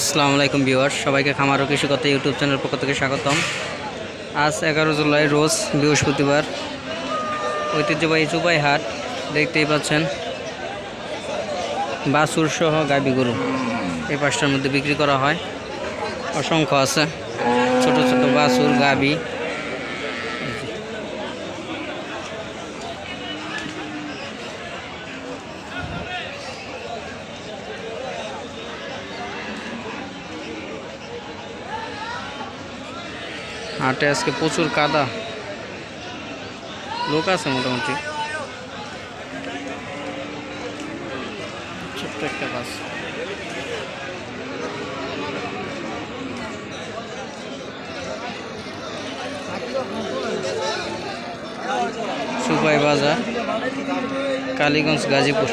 আসসালামু আলাইকুম ভিউয়ার্স, সবাইকে খামার ও কৃষিকতা ইউটিউব চ্যানেল পক্ষ থেকে স্বাগতম। আজ 11 জুলাই রোজ বৃহস্পতিবার, ঐতিহ্যবাহী চুপাই হাট। দেখতেই পাচ্ছেন বাছুর সহ গাভী গরু এই পাঁচটার মধ্যে বিক্রি করা হয়। অসংখ্য আছে ছোট ছোট বাছুর গাভী। হাটে আজকে প্রচুর কাদা, লোক আছে মোটামুটি। ছোট্ট একটা বাস, সুপাই বাজার, কালীগঞ্জ, গাজীপুর।